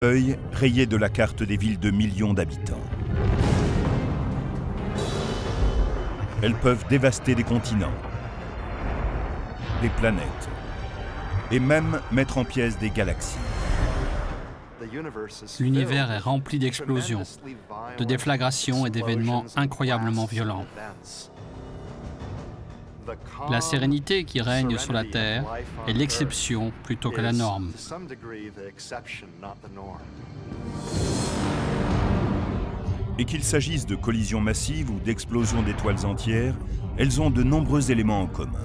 Feuilles rayées de la carte des villes de millions d'habitants. Elles peuvent dévaster des continents, des planètes et même mettre en pièces des galaxies. L'univers est rempli d'explosions, de déflagrations et d'événements incroyablement violents. La sérénité qui règne sur la Terre est l'exception plutôt que la norme. Et qu'il s'agisse de collisions massives ou d'explosions d'étoiles entières, elles ont de nombreux éléments en commun.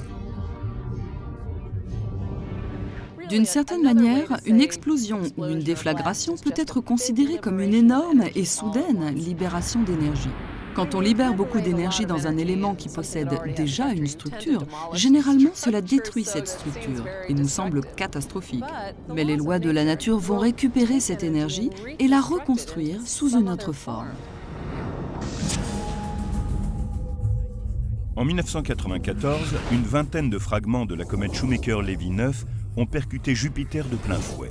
D'une certaine manière, une explosion ou une déflagration peut être considérée comme une énorme et soudaine libération d'énergie. Quand on libère beaucoup d'énergie dans un élément qui possède déjà une structure, généralement cela détruit cette structure et nous semble catastrophique. Mais les lois de la nature vont récupérer cette énergie et la reconstruire sous une autre forme. En 1994, une vingtaine de fragments de la comète Shoemaker-Levy 9 ont percuté Jupiter de plein fouet.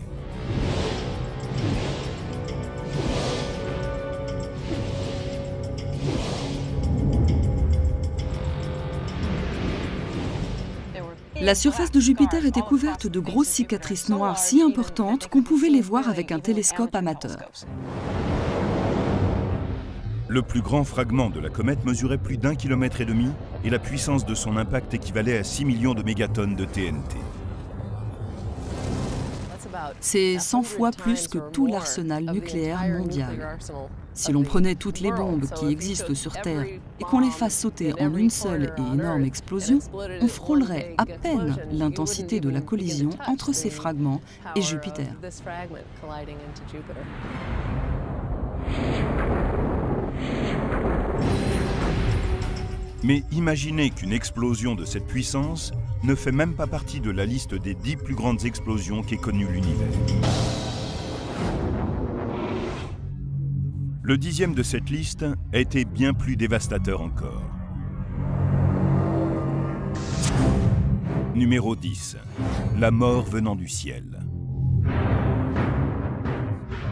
La surface de Jupiter était couverte de grosses cicatrices noires si importantes qu'on pouvait les voir avec un télescope amateur. Le plus grand fragment de la comète mesurait plus d'1,5 km et la puissance de son impact équivalait à 6 millions de mégatonnes de TNT. C'est 100 fois plus que tout l'arsenal nucléaire mondial. Si l'on prenait toutes les bombes qui existent sur Terre et qu'on les fasse sauter en une seule et énorme explosion, on frôlerait à peine l'intensité de la collision entre ces fragments et Jupiter. Mais imaginez qu'une explosion de cette puissance ne fait même pas partie de la liste des 10 plus grandes explosions qu'ait connue l'univers. Le 10e de cette liste a été bien plus dévastateur encore. Numéro 10. La mort venant du ciel.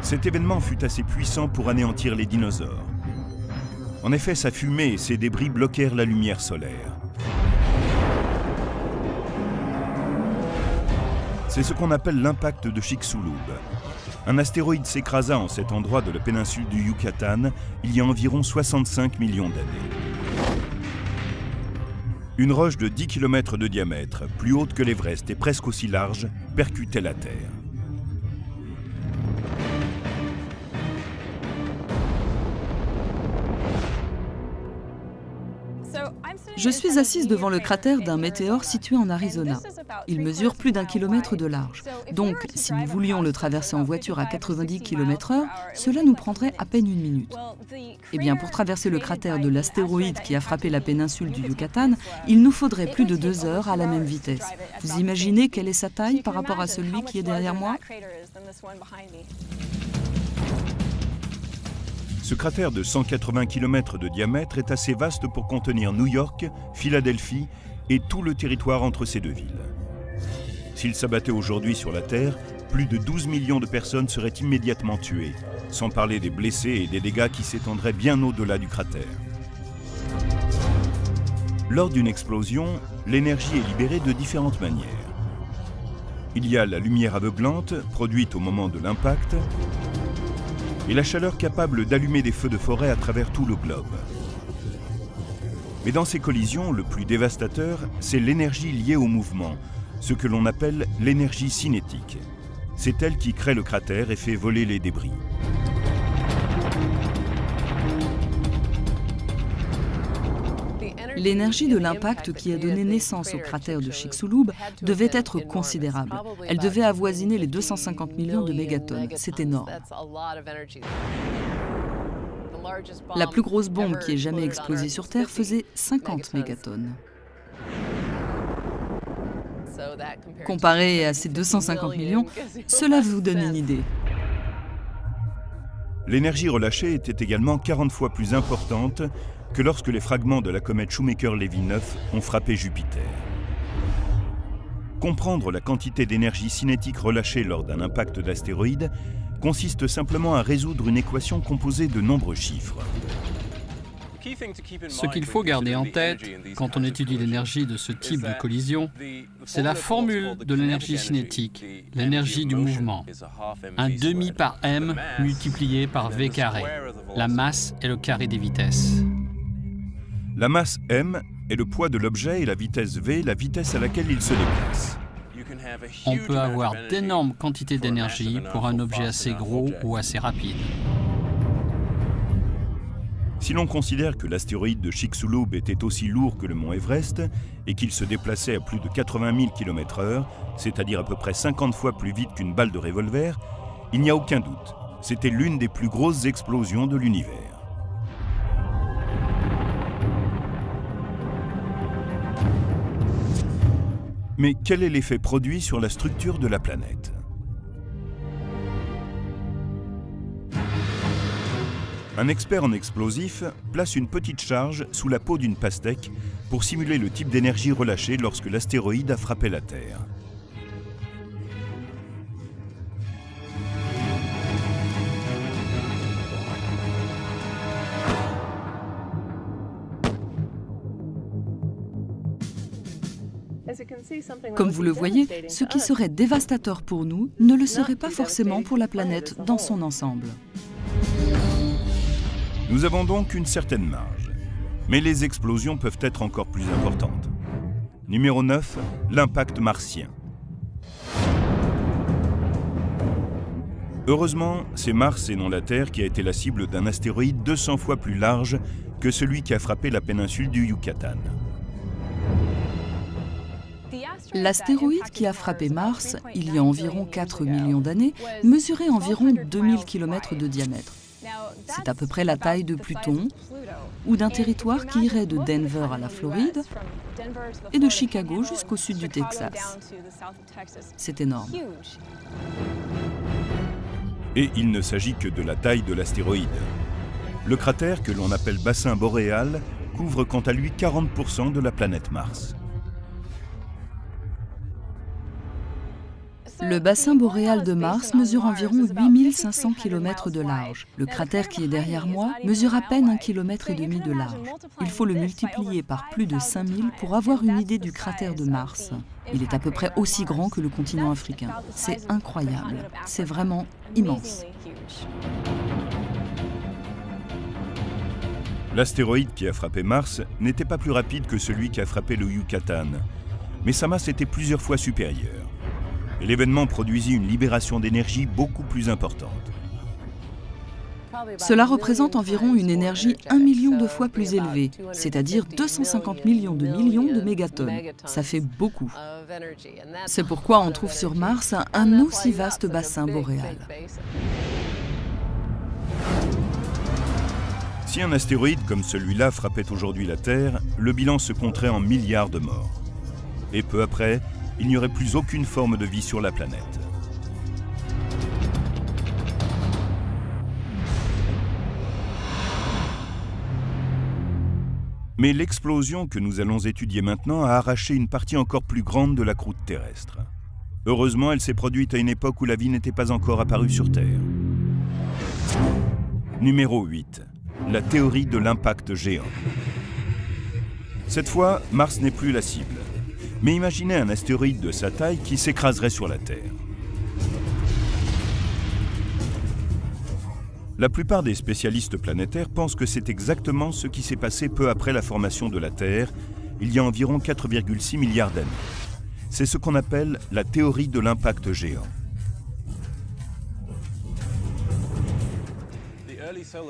Cet événement fut assez puissant pour anéantir les dinosaures. En effet, sa fumée et ses débris bloquèrent la lumière solaire. C'est ce qu'on appelle l'impact de Chicxulub. Un astéroïde s'écrasa en cet endroit de la péninsule du Yucatan il y a environ 65 millions d'années. Une roche de 10 km de diamètre, plus haute que l'Everest et presque aussi large, percutait la Terre. Je suis assise devant le cratère d'un météore situé en Arizona. Il mesure plus d'1 kilomètre de large. Donc, si nous voulions le traverser en voiture à 90 km/h, cela nous prendrait à peine 1 minute. Eh bien, pour traverser le cratère de l'astéroïde qui a frappé la péninsule du Yucatan, il nous faudrait plus de 2 heures à la même vitesse. Vous imaginez quelle est sa taille par rapport à celui qui est derrière moi ? Ce cratère de 180 km de diamètre est assez vaste pour contenir New York, Philadelphie et tout le territoire entre ces deux villes. S'il s'abattait aujourd'hui sur la Terre, plus de 12 millions de personnes seraient immédiatement tuées, sans parler des blessés et des dégâts qui s'étendraient bien au-delà du cratère. Lors d'une explosion, l'énergie est libérée de différentes manières. Il y a la lumière aveuglante, produite au moment de l'impact, et la chaleur capable d'allumer des feux de forêt à travers tout le globe. Mais dans ces collisions, le plus dévastateur, c'est l'énergie liée au mouvement, ce que l'on appelle l'énergie cinétique. C'est elle qui crée le cratère et fait voler les débris. L'énergie de l'impact qui a donné naissance au cratère de Chicxulub devait être considérable. Elle devait avoisiner les 250 millions de mégatonnes. C'est énorme. La plus grosse bombe qui ait jamais explosé sur Terre faisait 50 mégatonnes. Comparé à ces 250 millions, cela vous donne une idée. L'énergie relâchée était également 40 fois plus importante que lorsque les fragments de la comète Shoemaker-Levy 9 ont frappé Jupiter. Comprendre la quantité d'énergie cinétique relâchée lors d'un impact d'astéroïde consiste simplement à résoudre une équation composée de nombreux chiffres. Ce qu'il faut garder en tête quand on étudie l'énergie de ce type de collision, c'est la formule de l'énergie cinétique, l'énergie du mouvement. Un demi par m multiplié par v carré. La masse est le carré des vitesses. La masse m est le poids de l'objet et la vitesse v, la vitesse à laquelle il se déplace. On peut avoir d'énormes quantités d'énergie pour un objet assez gros ou assez rapide. Si l'on considère que l'astéroïde de Chicxulub était aussi lourd que le mont Everest et qu'il se déplaçait à plus de 80 000 km/h, c'est-à-dire à peu près 50 fois plus vite qu'une balle de revolver, il n'y a aucun doute, c'était l'une des plus grosses explosions de l'univers. Mais quel est l'effet produit sur la structure de la planète ? Un expert en explosifs place une petite charge sous la peau d'une pastèque pour simuler le type d'énergie relâchée lorsque l'astéroïde a frappé la Terre. Comme vous le voyez, ce qui serait dévastateur pour nous ne le serait pas forcément pour la planète dans son ensemble. Nous avons donc une certaine marge, mais les explosions peuvent être encore plus importantes. Numéro 9, l'impact martien. Heureusement, c'est Mars et non la Terre qui a été la cible d'un astéroïde 200 fois plus large que celui qui a frappé la péninsule du Yucatan. L'astéroïde qui a frappé Mars, il y a environ 4 millions d'années, mesurait environ 2000 km de diamètre. C'est à peu près la taille de Pluton ou d'un territoire qui irait de Denver à la Floride et de Chicago jusqu'au sud du Texas. C'est énorme. Et il ne s'agit que de la taille de l'astéroïde. Le cratère, que l'on appelle bassin boréal, couvre quant à lui 40% de la planète Mars. Le bassin boréal de Mars mesure environ 8500 km de large. Le cratère qui est derrière moi mesure à peine 1,5 km de large. Il faut le multiplier par plus de 5000 pour avoir une idée du cratère de Mars. Il est à peu près aussi grand que le continent africain. C'est incroyable. C'est vraiment immense. L'astéroïde qui a frappé Mars n'était pas plus rapide que celui qui a frappé le Yucatan, mais sa masse était plusieurs fois supérieure. Et l'événement produisit une libération d'énergie beaucoup plus importante. Cela représente environ une énergie 1 million de fois plus élevée, c'est-à-dire 250 millions de mégatonnes. Ça fait beaucoup. C'est pourquoi on trouve sur Mars un aussi vaste bassin boréal. Si un astéroïde comme celui-là frappait aujourd'hui la Terre, le bilan se compterait en milliards de morts. Et peu après, il n'y aurait plus aucune forme de vie sur la planète. Mais l'explosion que nous allons étudier maintenant a arraché une partie encore plus grande de la croûte terrestre. Heureusement, elle s'est produite à une époque où la vie n'était pas encore apparue sur Terre. Numéro 8. La théorie de l'impact géant. Cette fois, Mars n'est plus la cible. Mais imaginez un astéroïde de sa taille qui s'écraserait sur la Terre. La plupart des spécialistes planétaires pensent que c'est exactement ce qui s'est passé peu après la formation de la Terre, il y a environ 4,6 milliards d'années. C'est ce qu'on appelle la théorie de l'impact géant.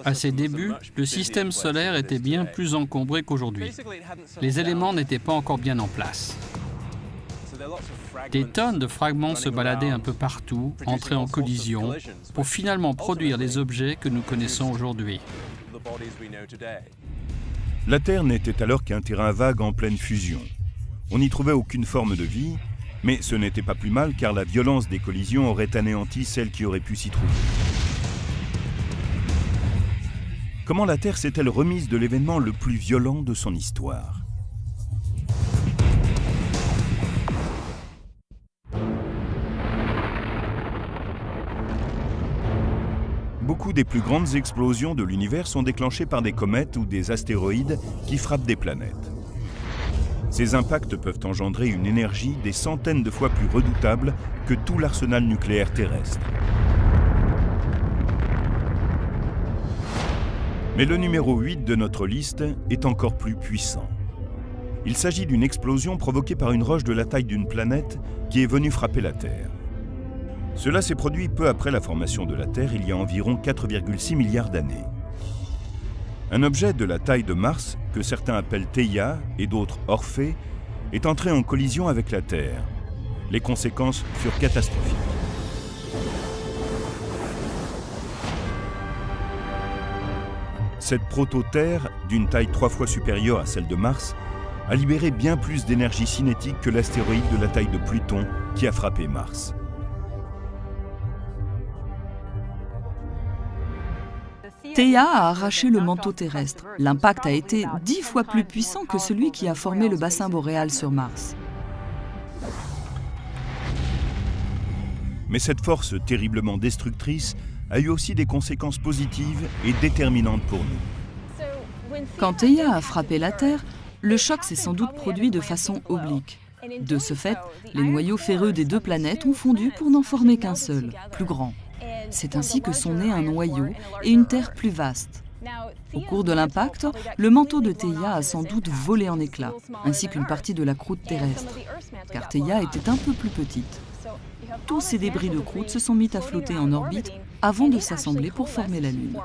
À ses débuts, le système solaire était bien plus encombré qu'aujourd'hui. Les éléments n'étaient pas encore bien en place. Des tonnes de fragments se baladaient un peu partout, entraient en collision, pour finalement produire les objets que nous connaissons aujourd'hui. La Terre n'était alors qu'un terrain vague en pleine fusion. On n'y trouvait aucune forme de vie, mais ce n'était pas plus mal car la violence des collisions aurait anéanti celle qui aurait pu s'y trouver. Comment la Terre s'est-elle remise de l'événement le plus violent de son histoire ? Beaucoup des plus grandes explosions de l'univers sont déclenchées par des comètes ou des astéroïdes qui frappent des planètes. Ces impacts peuvent engendrer une énergie des centaines de fois plus redoutable que tout l'arsenal nucléaire terrestre. Mais le numéro 8 de notre liste est encore plus puissant. Il s'agit d'une explosion provoquée par une roche de la taille d'une planète qui est venue frapper la Terre. Cela s'est produit peu après la formation de la Terre, il y a environ 4,6 milliards d'années. Un objet de la taille de Mars, que certains appellent Theia et d'autres Orphée, est entré en collision avec la Terre. Les conséquences furent catastrophiques. Cette proto-Terre, d'une taille 3 fois supérieure à celle de Mars, a libéré bien plus d'énergie cinétique que l'astéroïde de la taille de Pluton qui a frappé Mars. Theia a arraché le manteau terrestre. L'impact a été 10 fois plus puissant que celui qui a formé le bassin boréal sur Mars. Mais cette force terriblement destructrice a eu aussi des conséquences positives et déterminantes pour nous. Quand Theia a frappé la Terre, le choc s'est sans doute produit de façon oblique. De ce fait, les noyaux ferreux des deux planètes ont fondu pour n'en former qu'un seul, plus grand. C'est ainsi que sont nés un noyau et une Terre plus vaste. Au cours de l'impact, le manteau de Theia a sans doute volé en éclats, ainsi qu'une partie de la croûte terrestre, car Theia était un peu plus petite. Tous ces débris de croûte se sont mis à flotter en orbite avant de s'assembler pour former la Lune.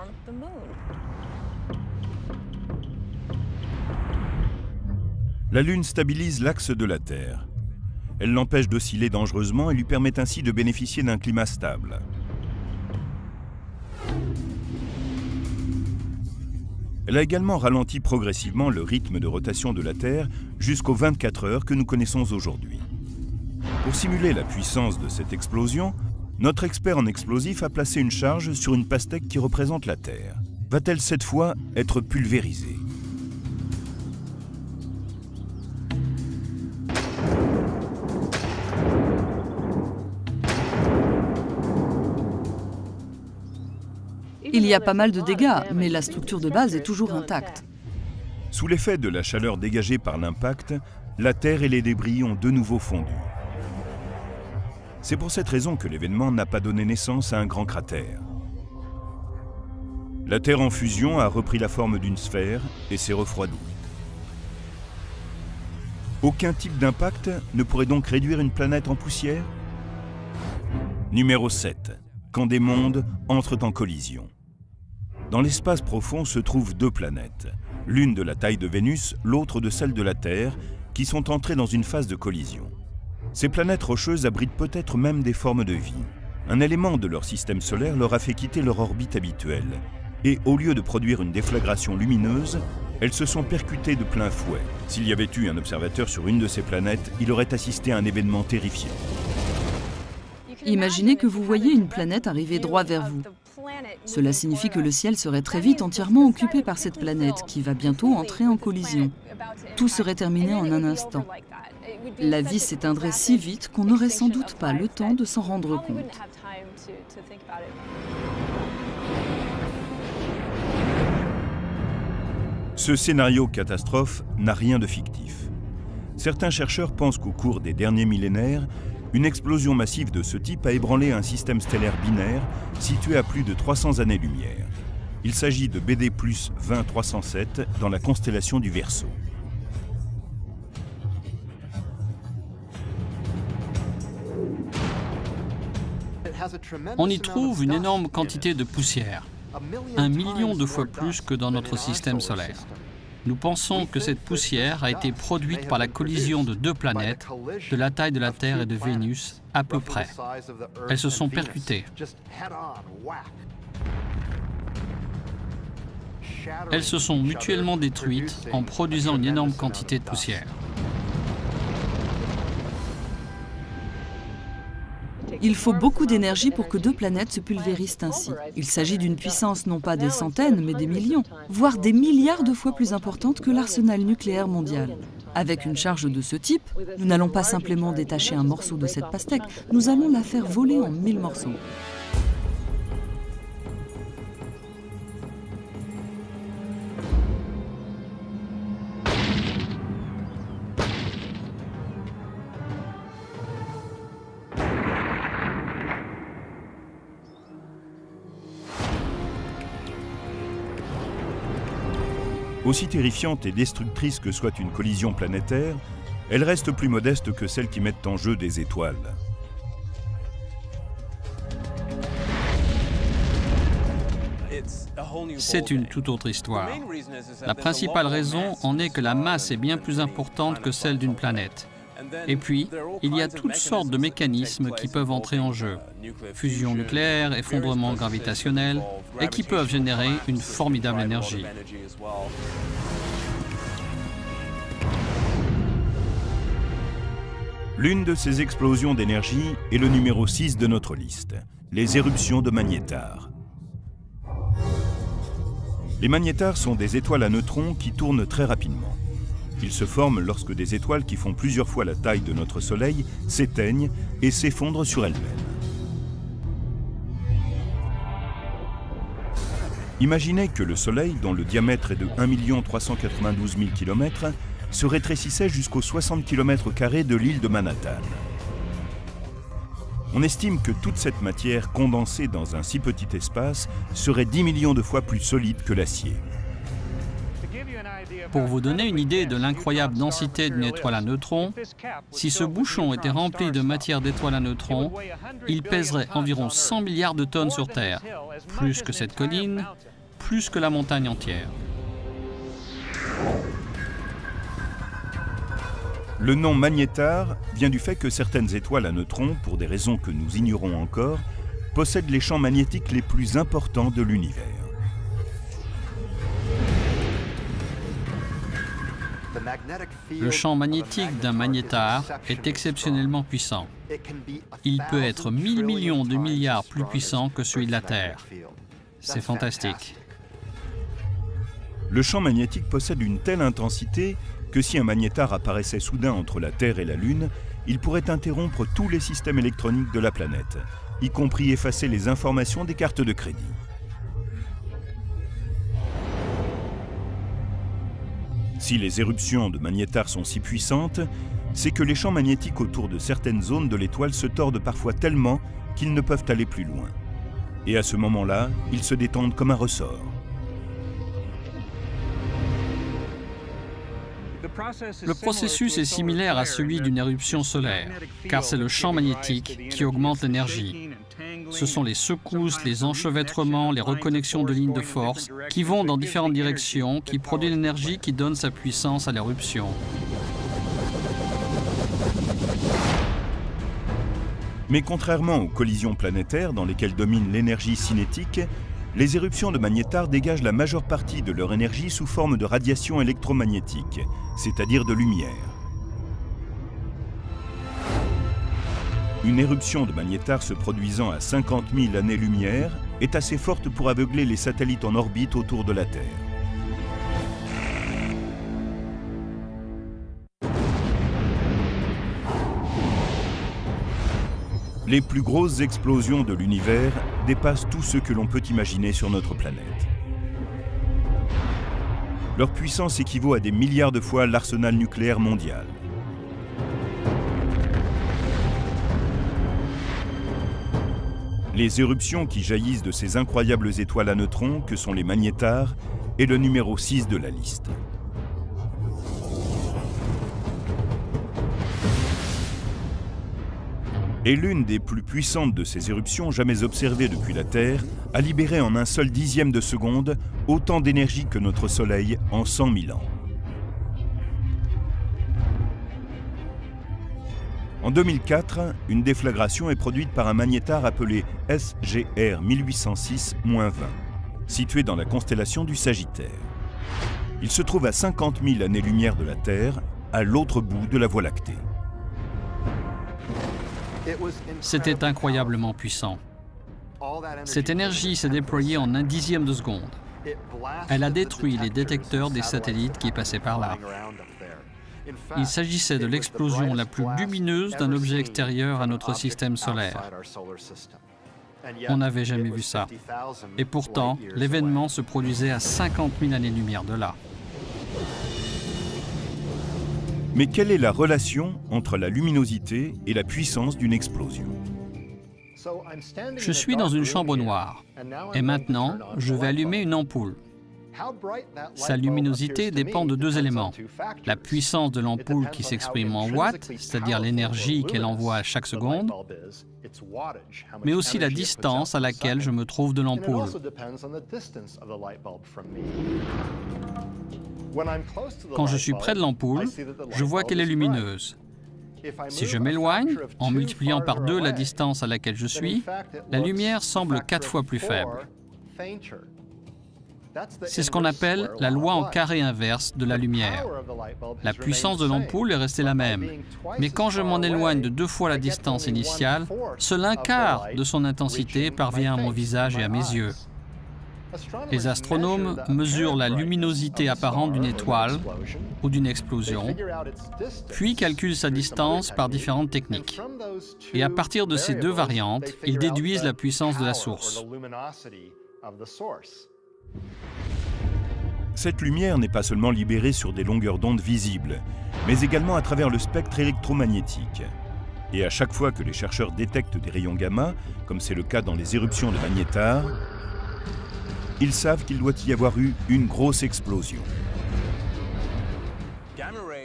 La Lune stabilise l'axe de la Terre. Elle l'empêche d'osciller dangereusement et lui permet ainsi de bénéficier d'un climat stable. Elle a également ralenti progressivement le rythme de rotation de la Terre jusqu'aux 24 heures que nous connaissons aujourd'hui. Pour simuler la puissance de cette explosion, notre expert en explosifs a placé une charge sur une pastèque qui représente la Terre. Va-t-elle cette fois être pulvérisée ? Il y a pas mal de dégâts, mais la structure de base est toujours intacte. Sous l'effet de la chaleur dégagée par l'impact, la Terre et les débris ont de nouveau fondu. C'est pour cette raison que l'événement n'a pas donné naissance à un grand cratère. La Terre en fusion a repris la forme d'une sphère et s'est refroidie. Aucun type d'impact ne pourrait donc réduire une planète en poussière ? Numéro 7. Quand des mondes entrent en collision. Dans l'espace profond se trouvent deux planètes, l'une de la taille de Vénus, l'autre de celle de la Terre, qui sont entrées dans une phase de collision. Ces planètes rocheuses abritent peut-être même des formes de vie. Un élément de leur système solaire leur a fait quitter leur orbite habituelle. Et au lieu de produire une déflagration lumineuse, elles se sont percutées de plein fouet. S'il y avait eu un observateur sur une de ces planètes, il aurait assisté à un événement terrifiant. Imaginez que vous voyez une planète arriver droit vers vous. Cela signifie que le ciel serait très vite entièrement occupé par cette planète qui va bientôt entrer en collision. Tout serait terminé en un instant. La vie s'éteindrait si vite qu'on n'aurait sans doute pas le temps de s'en rendre compte. Ce scénario catastrophe n'a rien de fictif. Certains chercheurs pensent qu'au cours des derniers millénaires, une explosion massive de ce type a ébranlé un système stellaire binaire situé à plus de 300 années-lumière. Il s'agit de BD plus 20307 dans la constellation du Verseau. On y trouve une énorme quantité de poussière, 1 million de fois plus que dans notre système solaire. Nous pensons que cette poussière a été produite par la collision de deux planètes de la taille de la Terre et de Vénus à peu près. Elles se sont percutées. Elles se sont mutuellement détruites en produisant une énorme quantité de poussière. Il faut beaucoup d'énergie pour que deux planètes se pulvérisent ainsi. Il s'agit d'une puissance non pas des centaines, mais des millions, voire des milliards de fois plus importante que l'arsenal nucléaire mondial. Avec une charge de ce type, nous n'allons pas simplement détacher un morceau de cette pastèque, nous allons la faire voler en 1000 morceaux. Aussi terrifiante et destructrice que soit une collision planétaire, elle reste plus modeste que celles qui mettent en jeu des étoiles. C'est une toute autre histoire. La principale raison en est que la masse est bien plus importante que celle d'une planète. Et puis, il y a toutes sortes de mécanismes qui peuvent entrer en jeu. Fusion nucléaire, effondrement gravitationnel, et qui peuvent générer une formidable énergie. L'une de ces explosions d'énergie est le numéro 6 de notre liste, les éruptions de magnétars. Les magnétars sont des étoiles à neutrons qui tournent très rapidement. Ils se forment lorsque des étoiles qui font plusieurs fois la taille de notre Soleil s'éteignent et s'effondrent sur elles-mêmes. Imaginez que le Soleil, dont le diamètre est de 1 392 000 km, se rétrécissait jusqu'aux 60 km² de l'île de Manhattan. On estime que toute cette matière condensée dans un si petit espace serait 10 millions de fois plus solide que l'acier. Pour vous donner une idée de l'incroyable densité d'une étoile à neutrons, si ce bouchon était rempli de matière d'étoiles à neutrons, il pèserait environ 100 milliards de tonnes sur Terre, plus que cette colline, plus que la montagne entière. Le nom magnétar vient du fait que certaines étoiles à neutrons, pour des raisons que nous ignorons encore, possèdent les champs magnétiques les plus importants de l'univers. Le champ magnétique d'un magnétar est exceptionnellement puissant. Il peut être 1000 millions de milliards plus puissant que celui de la Terre. C'est fantastique. Le champ magnétique possède une telle intensité que si un magnétar apparaissait soudain entre la Terre et la Lune, il pourrait interrompre tous les systèmes électroniques de la planète, y compris effacer les informations des cartes de crédit. Si les éruptions de magnétars sont si puissantes, c'est que les champs magnétiques autour de certaines zones de l'étoile se tordent parfois tellement qu'ils ne peuvent aller plus loin. Et à ce moment-là, ils se détendent comme un ressort. Le processus est similaire à celui d'une éruption solaire, car c'est le champ magnétique qui augmente l'énergie. Ce sont les secousses, les enchevêtrements, les reconnexions de lignes de force qui vont dans différentes directions, qui produisent l'énergie qui donne sa puissance à l'éruption. Mais contrairement aux collisions planétaires dans lesquelles domine l'énergie cinétique, les éruptions de magnétars dégagent la majeure partie de leur énergie sous forme de radiation électromagnétique, c'est-à-dire de lumière. Une éruption de magnétar se produisant à 50 000 années-lumière est assez forte pour aveugler les satellites en orbite autour de la Terre. Les plus grosses explosions de l'univers dépassent tout ce que l'on peut imaginer sur notre planète. Leur puissance équivaut à des milliards de fois l'arsenal nucléaire mondial. Les éruptions qui jaillissent de ces incroyables étoiles à neutrons que sont les magnétars est le numéro 6 de la liste. Et l'une des plus puissantes de ces éruptions jamais observées depuis la Terre a libéré en un seul dixième de seconde autant d'énergie que notre Soleil en 100 000 ans. En 2004, une déflagration est produite par un magnétar appelé SGR 1806-20, situé dans la constellation du Sagittaire. Il se trouve à 50 000 années-lumière de la Terre, à l'autre bout de la Voie lactée. C'était incroyablement puissant. Cette énergie s'est déployée en un dixième de seconde. Elle a détruit les détecteurs des satellites qui passaient par là. Il s'agissait de l'explosion la plus lumineuse d'un objet extérieur à notre système solaire. On n'avait jamais vu ça. Et pourtant, l'événement se produisait à 50 000 années-lumière de là. Mais quelle est la relation entre la luminosité et la puissance d'une explosion? Je suis dans une chambre noire. Et maintenant, je vais allumer une ampoule. Sa luminosité dépend de deux éléments. La puissance de l'ampoule qui s'exprime en watts, c'est-à-dire l'énergie qu'elle envoie à chaque seconde, mais aussi la distance à laquelle je me trouve de l'ampoule. Quand je suis près de l'ampoule, je vois qu'elle est lumineuse. Si je m'éloigne, en multipliant par 2 la distance à laquelle je suis, la lumière semble 4 fois plus faible. C'est ce qu'on appelle la loi en carré inverse de la lumière. La puissance de l'ampoule est restée la même, mais quand je m'en éloigne de 2 fois la distance initiale, seul un quart de son intensité parvient à mon visage et à mes yeux. Les astronomes mesurent la luminosité apparente d'une étoile ou d'une explosion, puis calculent sa distance par différentes techniques. Et à partir de ces 2 variantes, ils déduisent la puissance de la source. Cette lumière n'est pas seulement libérée sur des longueurs d'onde visibles, mais également à travers le spectre électromagnétique. Et à chaque fois que les chercheurs détectent des rayons gamma, comme c'est le cas dans les éruptions de magnétar, ils savent qu'il doit y avoir eu une grosse explosion.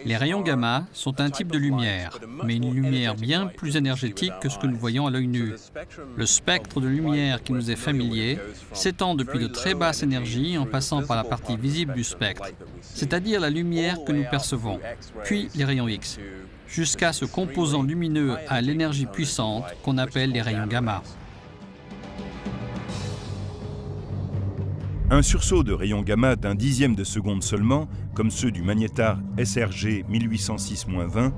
Les rayons gamma sont un type de lumière, mais une lumière bien plus énergétique que ce que nous voyons à l'œil nu. Le spectre de lumière qui nous est familier s'étend depuis de très basses énergies en passant par la partie visible du spectre, c'est-à-dire la lumière que nous percevons, puis les rayons X, jusqu'à ce composant lumineux à l'énergie puissante qu'on appelle les rayons gamma. Un sursaut de rayons gamma d'un dixième de seconde seulement, comme ceux du magnétar SRG 1806-20,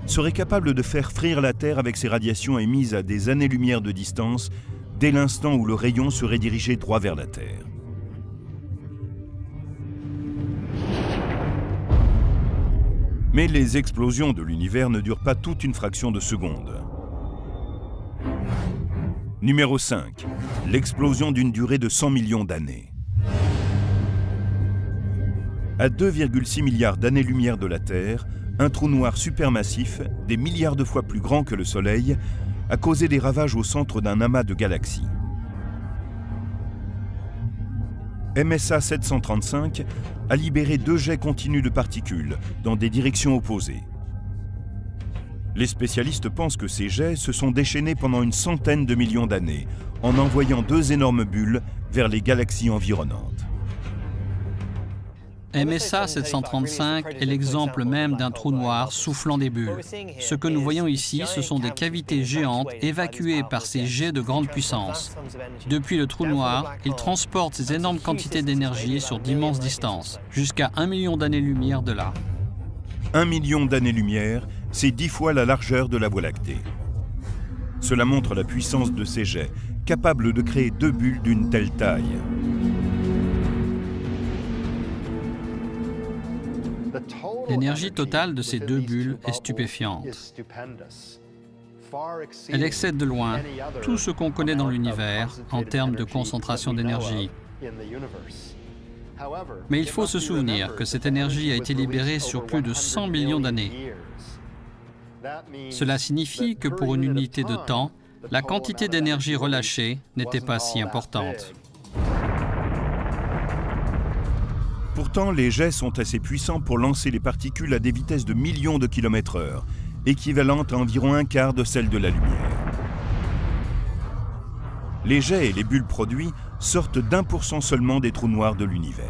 serait capable de faire frire la Terre avec ses radiations émises à des années-lumière de distance dès l'instant où le rayon serait dirigé droit vers la Terre. Mais les explosions de l'univers ne durent pas toute une fraction de seconde. Numéro 5. L'explosion d'une durée de 100 millions d'années. À 2,6 milliards d'années-lumière de la Terre, un trou noir supermassif, des milliards de fois plus grand que le Soleil, a causé des ravages au centre d'un amas de galaxies. MSA 735 a libéré 2 jets continus de particules dans des directions opposées. Les spécialistes pensent que ces jets se sont déchaînés pendant une centaine de millions d'années en envoyant 2 énormes bulles vers les galaxies environnantes. MSA 735 est l'exemple même d'un trou noir soufflant des bulles. Ce que nous voyons ici, ce sont des cavités géantes évacuées par ces jets de grande puissance. Depuis le trou noir, il transporte ces énormes quantités d'énergie sur d'immenses distances, jusqu'à 1 million d'années-lumière de là. 1 million d'années-lumière, c'est 10 fois la largeur de la Voie lactée. Cela montre la puissance de ces jets, capables de créer 2 bulles d'une telle taille. L'énergie totale de ces 2 bulles est stupéfiante. Elle excède de loin tout ce qu'on connaît dans l'univers en termes de concentration d'énergie. Mais il faut se souvenir que cette énergie a été libérée sur plus de 100 millions d'années. Cela signifie que pour une unité de temps, la quantité d'énergie relâchée n'était pas si importante. Pourtant, les jets sont assez puissants pour lancer les particules à des vitesses de millions de kilomètres/heure, équivalentes à environ un quart de celle de la lumière. Les jets et les bulles produits sortent d'1% seulement des trous noirs de l'univers.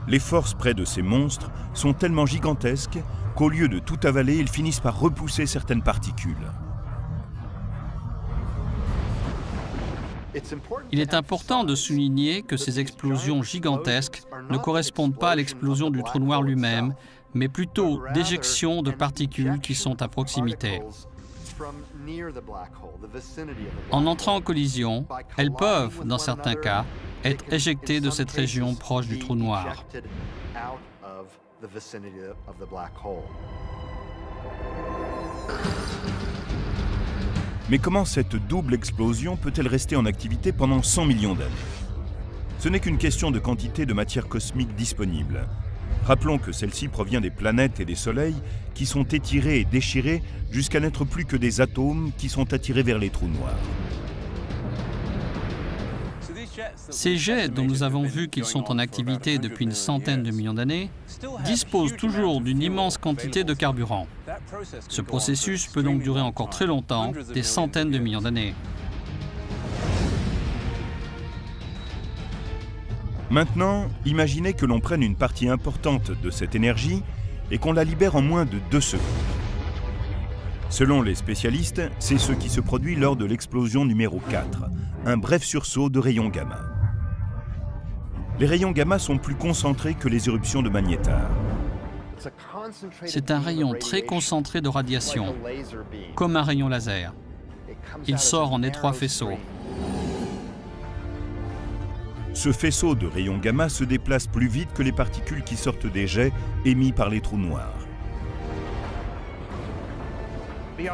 Les forces près de ces monstres sont tellement gigantesques qu'au lieu de tout avaler, ils finissent par repousser certaines particules. Il est important de souligner que ces explosions gigantesques ne correspondent pas à l'explosion du trou noir lui-même, mais plutôt d'éjections de particules qui sont à proximité. En entrant en collision, elles peuvent, dans certains cas, être éjectées de cette région proche du trou noir. Mais comment cette double explosion peut-elle rester en activité pendant 100 millions d'années? Ce n'est qu'une question de quantité de matière cosmique disponible. Rappelons que celle-ci provient des planètes et des soleils qui sont étirés et déchirés jusqu'à n'être plus que des atomes qui sont attirés vers les trous noirs. Ces jets, dont nous avons vu qu'ils sont en activité depuis une centaine de millions d'années, disposent toujours d'une immense quantité de carburant. Ce processus peut donc durer encore très longtemps, des centaines de millions d'années. Maintenant, imaginez que l'on prenne une partie importante de cette énergie et qu'on la libère en moins de 2 secondes. Selon les spécialistes, c'est ce qui se produit lors de l'explosion numéro 4, un bref sursaut de rayons gamma. Les rayons gamma sont plus concentrés que les éruptions de magnétar. C'est un rayon très concentré de radiation, comme un rayon laser. Il sort en étroits faisceaux. Ce faisceau de rayons gamma se déplace plus vite que les particules qui sortent des jets émis par les trous noirs.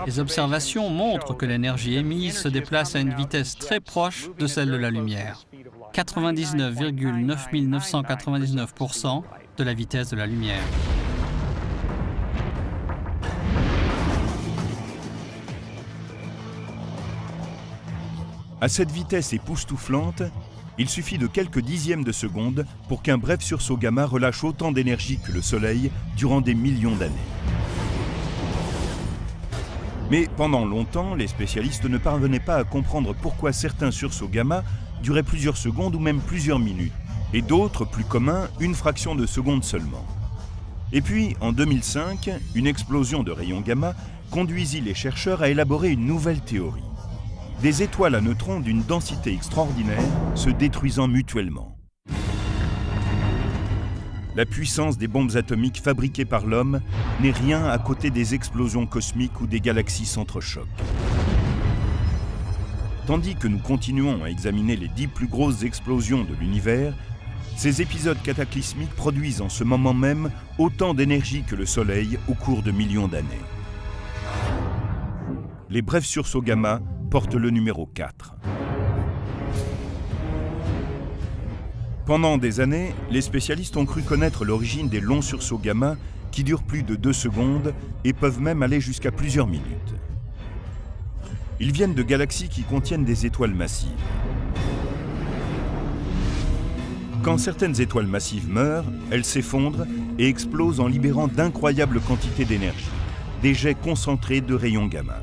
Les observations montrent que l'énergie émise se déplace à une vitesse très proche de celle de la lumière, 99,9999% de la vitesse de la lumière. À cette vitesse époustouflante, il suffit de quelques dixièmes de seconde pour qu'un bref sursaut gamma relâche autant d'énergie que le Soleil durant des millions d'années. Mais pendant longtemps, les spécialistes ne parvenaient pas à comprendre pourquoi certains sursauts gamma duraient plusieurs secondes ou même plusieurs minutes, et d'autres, plus communs, une fraction de seconde seulement. Et puis, en 2005, une explosion de rayons gamma conduisit les chercheurs à élaborer une nouvelle théorie. Des étoiles à neutrons d'une densité extraordinaire se détruisant mutuellement. La puissance des bombes atomiques fabriquées par l'homme n'est rien à côté des explosions cosmiques où des galaxies s'entrechoquent. Tandis que nous continuons à examiner les 10 plus grosses explosions de l'univers, ces épisodes cataclysmiques produisent en ce moment même autant d'énergie que le Soleil au cours de millions d'années. Les brefs sursauts gamma portent le numéro 4. Pendant des années, les spécialistes ont cru connaître l'origine des longs sursauts gamma qui durent plus de 2 secondes et peuvent même aller jusqu'à plusieurs minutes. Ils viennent de galaxies qui contiennent des étoiles massives. Quand certaines étoiles massives meurent, elles s'effondrent et explosent en libérant d'incroyables quantités d'énergie, des jets concentrés de rayons gamma.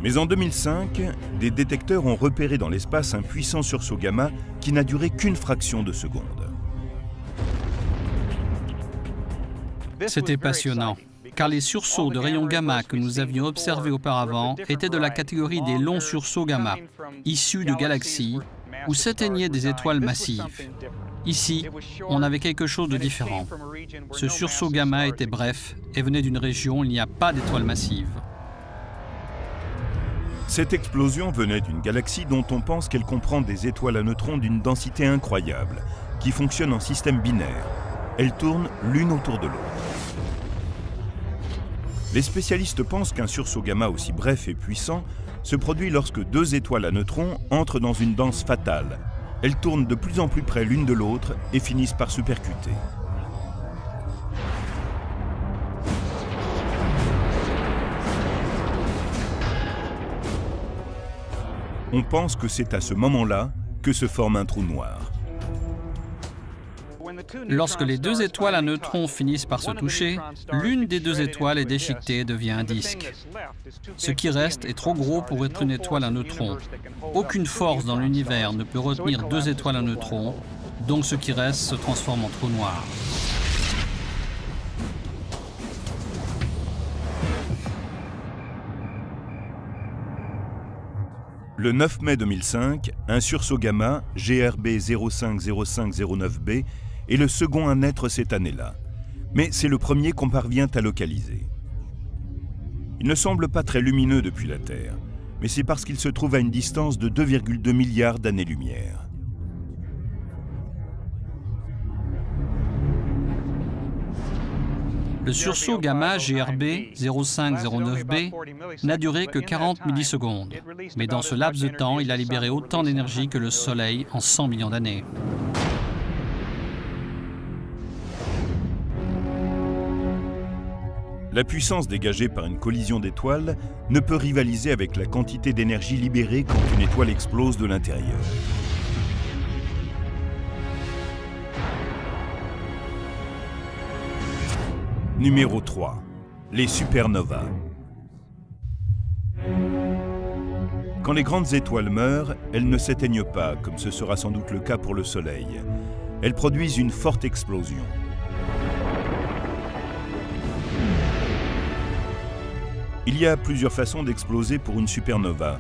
Mais en 2005, des détecteurs ont repéré dans l'espace un puissant sursaut gamma qui n'a duré qu'une fraction de seconde. C'était passionnant, car les sursauts de rayons gamma que nous avions observés auparavant étaient de la catégorie des longs sursauts gamma, issus de galaxies où s'éteignaient des étoiles massives. Ici, on avait quelque chose de différent. Ce sursaut gamma était bref et venait d'une région où il n'y a pas d'étoiles massives. Cette explosion venait d'une galaxie dont on pense qu'elle comprend des étoiles à neutrons d'une densité incroyable, qui fonctionnent en système binaire. Elles tournent l'une autour de l'autre. Les spécialistes pensent qu'un sursaut gamma aussi bref et puissant se produit lorsque 2 étoiles à neutrons entrent dans une danse fatale. Elles tournent de plus en plus près l'une de l'autre et finissent par se percuter. On pense que c'est à ce moment-là que se forme un trou noir. Lorsque les 2 étoiles à neutrons finissent par se toucher, l'une des 2 étoiles est déchiquetée et devient un disque. Ce qui reste est trop gros pour être une étoile à neutrons. Aucune force dans l'univers ne peut retenir 2 étoiles à neutrons, donc ce qui reste se transforme en trou noir. Le 9 mai 2005, un sursaut gamma, GRB 050509b, est le second à naître cette année-là. Mais c'est le premier qu'on parvient à localiser. Il ne semble pas très lumineux depuis la Terre, mais c'est parce qu'il se trouve à une distance de 2,2 milliards d'années-lumière. Le sursaut gamma GRB 0509b n'a duré que 40 millisecondes, mais dans ce laps de temps, il a libéré autant d'énergie que le Soleil en 100 millions d'années. La puissance dégagée par une collision d'étoiles ne peut rivaliser avec la quantité d'énergie libérée quand une étoile explose de l'intérieur. Numéro 3. Les supernovas. Quand les grandes étoiles meurent, elles ne s'éteignent pas, comme ce sera sans doute le cas pour le Soleil. Elles produisent une forte explosion. Il y a plusieurs façons d'exploser pour une supernova,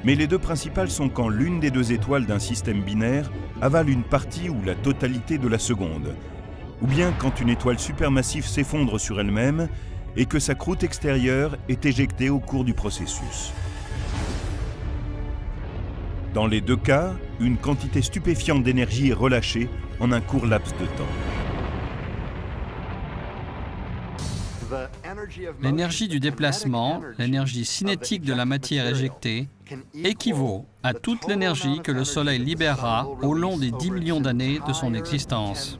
mais les deux principales sont quand l'une des deux étoiles d'un système binaire avale une partie ou la totalité de la seconde, ou bien quand une étoile supermassive s'effondre sur elle-même et que sa croûte extérieure est éjectée au cours du processus. Dans les deux cas, une quantité stupéfiante d'énergie est relâchée en un court laps de temps. L'énergie du déplacement, l'énergie cinétique de la matière éjectée, équivaut à toute l'énergie que le Soleil libérera au long des 10 millions d'années de son existence.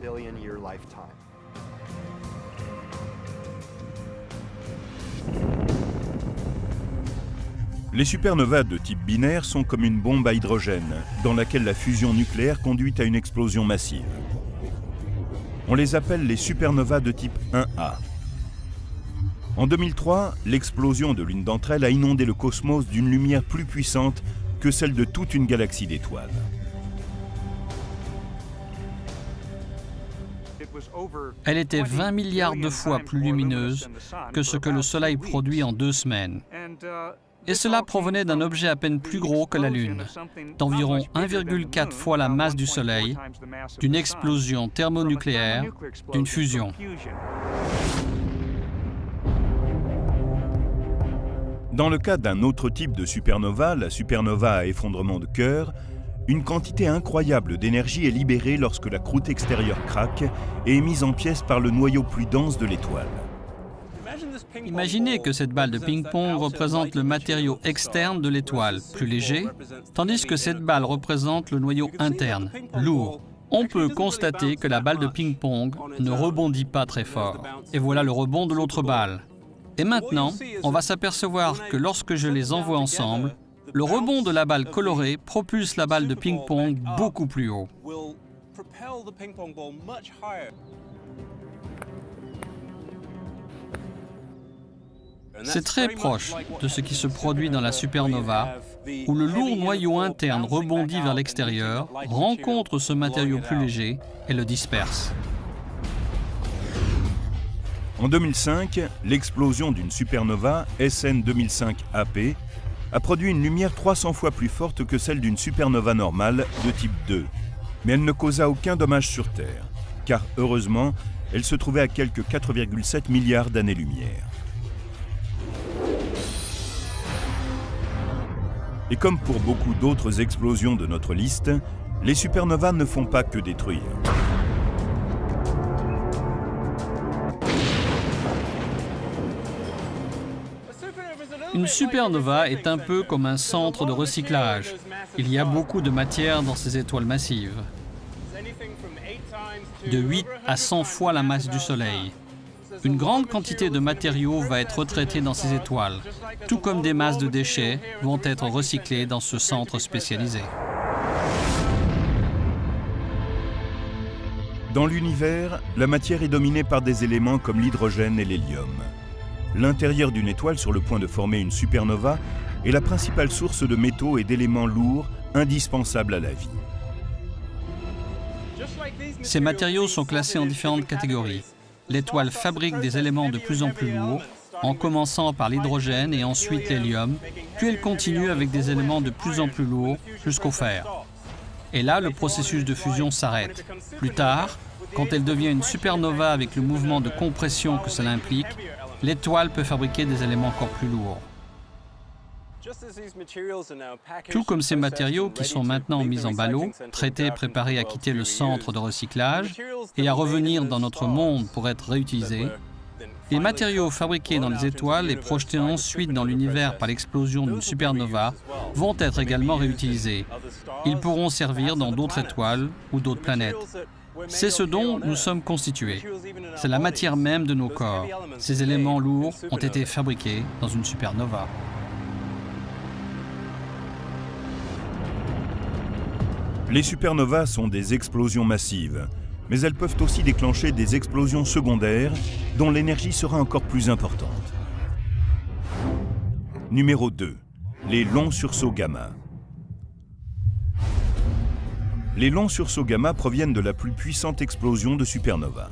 Les supernovas de type binaire sont comme une bombe à hydrogène, dans laquelle la fusion nucléaire conduit à une explosion massive. On les appelle les supernovas de type 1A. En 2003, l'explosion de l'une d'entre elles a inondé le cosmos d'une lumière plus puissante que celle de toute une galaxie d'étoiles. Elle était 20 milliards de fois plus lumineuse que ce que le Soleil produit en 2 semaines. Et cela provenait d'un objet à peine plus gros que la Lune, d'environ 1,4 fois la masse du Soleil, d'une explosion thermonucléaire, d'une fusion. Dans le cas d'un autre type de supernova, la supernova à effondrement de cœur, une quantité incroyable d'énergie est libérée lorsque la croûte extérieure craque et est mise en pièces par le noyau plus dense de l'étoile. Imaginez que cette balle de ping-pong représente le matériau externe de l'étoile, plus léger, tandis que cette balle représente le noyau interne, lourd. On peut constater que la balle de ping-pong ne rebondit pas très fort. Et voilà le rebond de l'autre balle. Et maintenant, on va s'apercevoir que lorsque je les envoie ensemble, le rebond de la balle colorée propulse la balle de ping-pong beaucoup plus haut. C'est très proche de ce qui se produit dans la supernova, où le lourd noyau interne rebondit vers l'extérieur, rencontre ce matériau plus léger et le disperse. En 2005, l'explosion d'une supernova, SN 2005 AP, a produit une lumière 300 fois plus forte que celle d'une supernova normale de type 2. Mais elle ne causa aucun dommage sur Terre, car heureusement, elle se trouvait à quelques 4,7 milliards d'années-lumière. Et comme pour beaucoup d'autres explosions de notre liste, les supernovas ne font pas que détruire. Une supernova est un peu comme un centre de recyclage. Il y a beaucoup de matière dans ces étoiles massives. De 8 à 100 fois la masse du Soleil. Une grande quantité de matériaux va être retraitée dans ces étoiles, tout comme des masses de déchets vont être recyclées dans ce centre spécialisé. Dans l'univers, la matière est dominée par des éléments comme l'hydrogène et l'hélium. L'intérieur d'une étoile sur le point de former une supernova est la principale source de métaux et d'éléments lourds indispensables à la vie. Ces matériaux sont classés en différentes catégories. L'étoile fabrique des éléments de plus en plus lourds, en commençant par l'hydrogène et ensuite l'hélium, puis elle continue avec des éléments de plus en plus lourds jusqu'au fer. Et là, le processus de fusion s'arrête. Plus tard, quand elle devient une supernova avec le mouvement de compression que cela implique, l'étoile peut fabriquer des éléments encore plus lourds. Tout comme ces matériaux qui sont maintenant mis en ballot, traités, préparés à quitter le centre de recyclage et à revenir dans notre monde pour être réutilisés, les matériaux fabriqués dans les étoiles et projetés ensuite dans l'univers par l'explosion d'une supernova vont être également réutilisés. Ils pourront servir dans d'autres étoiles ou d'autres planètes. C'est ce dont nous sommes constitués. C'est la matière même de nos corps. Ces éléments lourds ont été fabriqués dans une supernova. Les supernovas sont des explosions massives, mais elles peuvent aussi déclencher des explosions secondaires dont l'énergie sera encore plus importante. Numéro 2. Les longs sursauts gamma. Les longs sursauts gamma proviennent de la plus puissante explosion de supernova.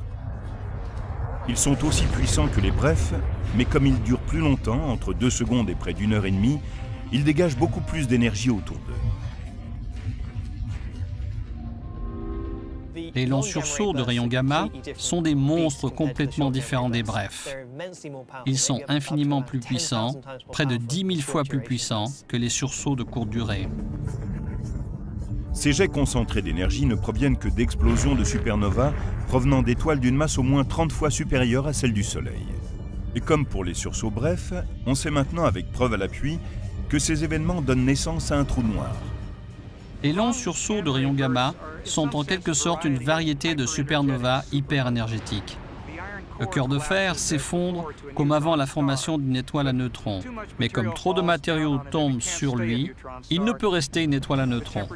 Ils sont aussi puissants que les brefs, mais comme ils durent plus longtemps, entre 2 secondes et près d'1 heure et demie, ils dégagent beaucoup plus d'énergie autour d'eux. Les longs sursauts de rayons gamma sont des monstres complètement différents des brefs. Ils sont infiniment plus puissants, près de 10 000 fois plus puissants que les sursauts de courte durée. Ces jets concentrés d'énergie ne proviennent que d'explosions de supernovas provenant d'étoiles d'une masse au moins 30 fois supérieure à celle du Soleil. Et comme pour les sursauts brefs, on sait maintenant avec preuve à l'appui que ces événements donnent naissance à un trou noir. Les longs sursauts de rayons gamma sont en quelque sorte une variété de supernovas hyper-énergétiques. Le cœur de fer s'effondre comme avant la formation d'une étoile à neutrons. Mais comme trop de matériaux tombent sur lui, il ne peut rester une étoile à neutrons.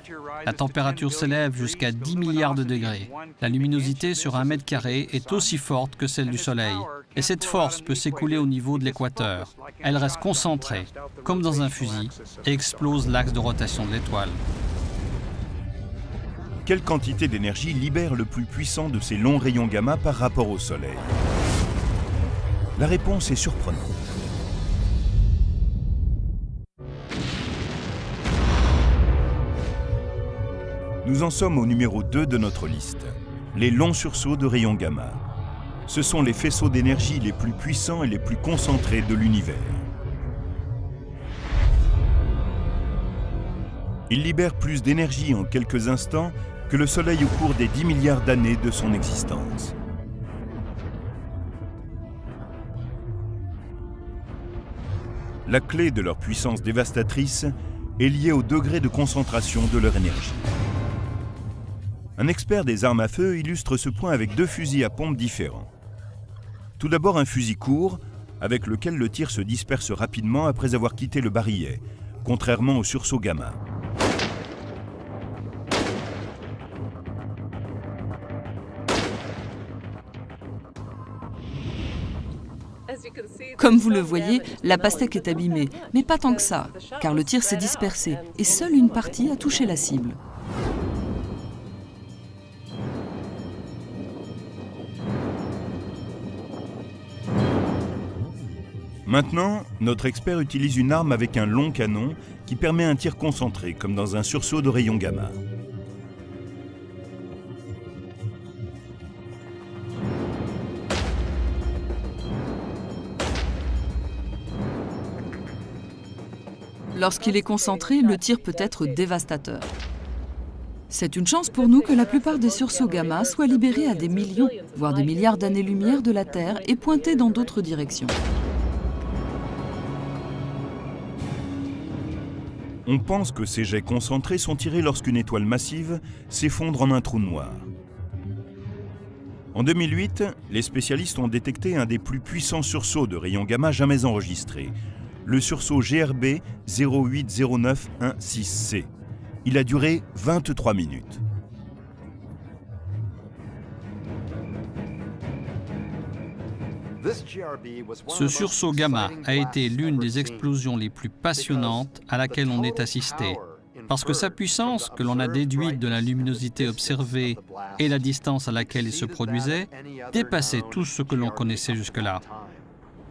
La température s'élève jusqu'à 10 milliards de degrés. La luminosité sur 1 mètre carré est aussi forte que celle du Soleil. Et cette force peut s'écouler au niveau de l'équateur. Elle reste concentrée, comme dans un fusil, et explose l'axe de rotation de l'étoile. Quelle quantité d'énergie libère le plus puissant de ces longs rayons gamma par rapport au Soleil? La réponse est surprenante. Nous en sommes au numéro 2 de notre liste, les longs sursauts de rayons gamma. Ce sont les faisceaux d'énergie les plus puissants et les plus concentrés de l'univers. Ils libèrent plus d'énergie en quelques instants que le Soleil au cours des 10 milliards d'années de son existence. La clé de leur puissance dévastatrice est liée au degré de concentration de leur énergie. Un expert des armes à feu illustre ce point avec 2 fusils à pompe différents. Tout d'abord un fusil court, avec lequel le tir se disperse rapidement après avoir quitté le barillet, contrairement au sursaut gamma. Comme vous le voyez, la pastèque est abîmée, mais pas tant que ça, car le tir s'est dispersé et seule une partie a touché la cible. Maintenant, notre expert utilise une arme avec un long canon qui permet un tir concentré, comme dans un sursaut de rayons gamma. Lorsqu'il est concentré, le tir peut être dévastateur. C'est une chance pour nous que la plupart des sursauts gamma soient libérés à des millions, voire des milliards d'années-lumière de la Terre et pointés dans d'autres directions. On pense que ces jets concentrés sont tirés lorsqu'une étoile massive s'effondre en un trou noir. En 2008, les spécialistes ont détecté un des plus puissants sursauts de rayons gamma jamais enregistrés, le sursaut GRB 080916C. Il a duré 23 minutes. Ce sursaut gamma a été l'une des explosions les plus passionnantes à laquelle on ait assisté, parce que sa puissance, que l'on a déduite de la luminosité observée et la distance à laquelle il se produisait, dépassait tout ce que l'on connaissait jusque-là.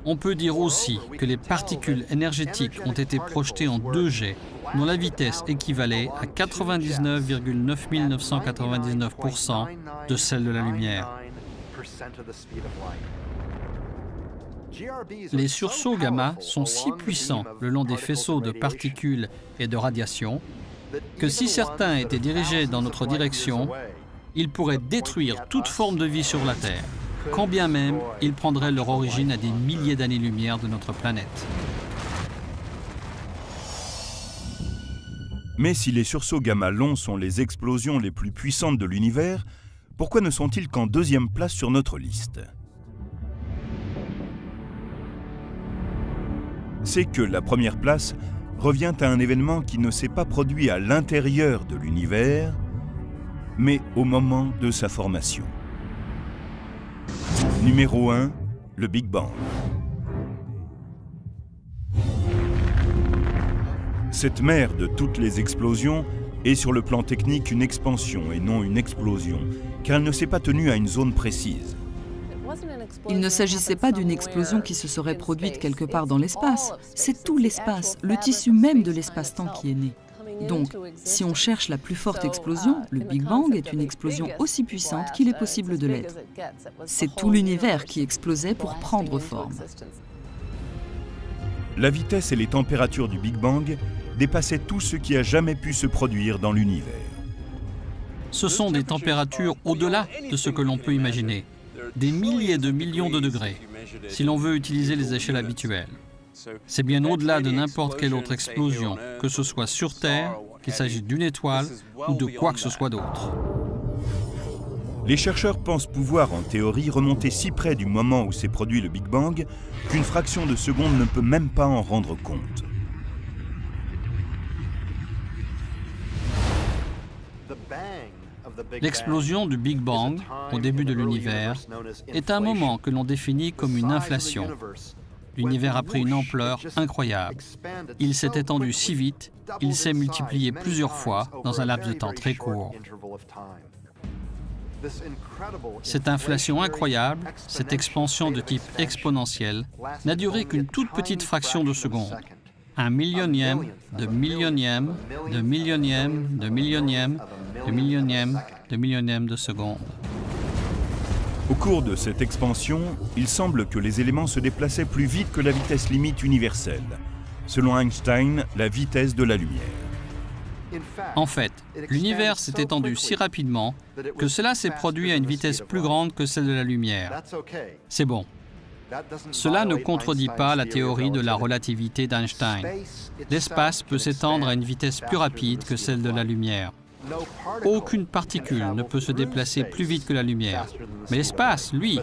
On peut dire aussi que les particules énergétiques ont été projetées en 2 jets, dont la vitesse équivalait à 99,9999% de celle de la lumière. Les sursauts gamma sont si puissants le long des faisceaux de particules et de radiation que si certains étaient dirigés dans notre direction, ils pourraient détruire toute forme de vie sur la Terre, quand bien même ils prendraient leur origine à des milliers d'années-lumière de notre planète. Mais si les sursauts gamma longs sont les explosions les plus puissantes de l'univers, pourquoi ne sont-ils qu'en 2e place sur notre liste ? c'est que la première place revient à un événement qui ne s'est pas produit à l'intérieur de l'univers, mais au moment de sa formation. Numéro 1, le Big Bang. Cette mère de toutes les explosions est sur le plan technique une expansion et non une explosion, car elle ne s'est pas tenue à une zone précise. Il ne s'agissait pas d'une explosion qui se serait produite quelque part dans l'espace. C'est tout l'espace, le tissu même de l'espace-temps qui est né. Donc, si on cherche la plus forte explosion, le Big Bang est une explosion aussi puissante qu'il est possible de l'être. C'est tout l'univers qui explosait pour prendre forme. La vitesse et les températures du Big Bang dépassaient tout ce qui a jamais pu se produire dans l'univers. Ce sont des températures au-delà de ce que l'on peut imaginer. Des milliers de millions de degrés, si l'on veut utiliser les échelles habituelles. C'est bien au-delà de n'importe quelle autre explosion, que ce soit sur Terre, qu'il s'agisse d'une étoile ou de quoi que ce soit d'autre. Les chercheurs pensent pouvoir, en théorie, remonter si près du moment où s'est produit le Big Bang qu'une fraction de seconde ne peut même pas en rendre compte. L'explosion du Big Bang, au début de l'univers, est un moment que l'on définit comme une inflation. L'univers a pris une ampleur incroyable. Il s'est étendu si vite, il s'est multiplié plusieurs fois dans un laps de temps très court. Cette inflation incroyable, cette expansion de type exponentiel, n'a duré qu'une toute petite fraction de seconde. Un millionième, de millionième, de millionième, de millionième, de millionième, de millionième de seconde. Au cours de cette expansion, il semble que les éléments se déplaçaient plus vite que la vitesse limite universelle. Selon Einstein, la vitesse de la lumière. En fait, l'univers s'est étendu si rapidement que cela s'est produit à une vitesse plus grande que celle de la lumière. C'est bon. Cela ne contredit pas la théorie de la relativité d'Einstein. L'espace peut s'étendre à une vitesse plus rapide que celle de la lumière. Aucune particule ne peut se déplacer plus vite que la lumière. Mais l'espace, lui,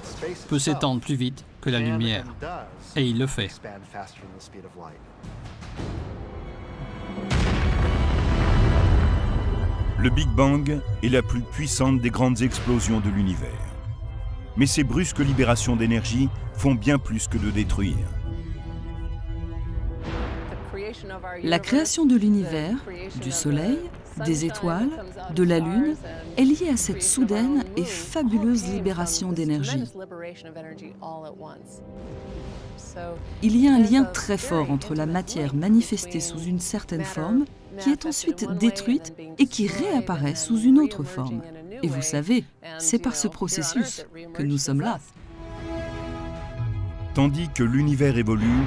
peut s'étendre plus vite que la lumière. Et il le fait. Le Big Bang est la plus puissante des grandes explosions de l'univers. Mais ces brusques libérations d'énergie font bien plus que de détruire. La création de l'univers, du Soleil, des étoiles, de la Lune, est liée à cette soudaine et fabuleuse libération d'énergie. Il y a un lien très fort entre la matière manifestée sous une certaine forme, qui est ensuite détruite et qui réapparaît sous une autre forme. Et vous savez, c'est par ce processus que nous sommes là. Tandis que l'univers évolue,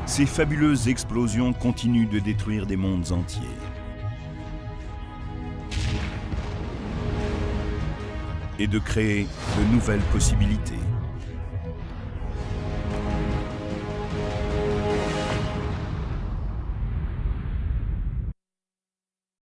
ces fabuleuses explosions continuent de détruire des mondes entiers. Et de créer de nouvelles possibilités.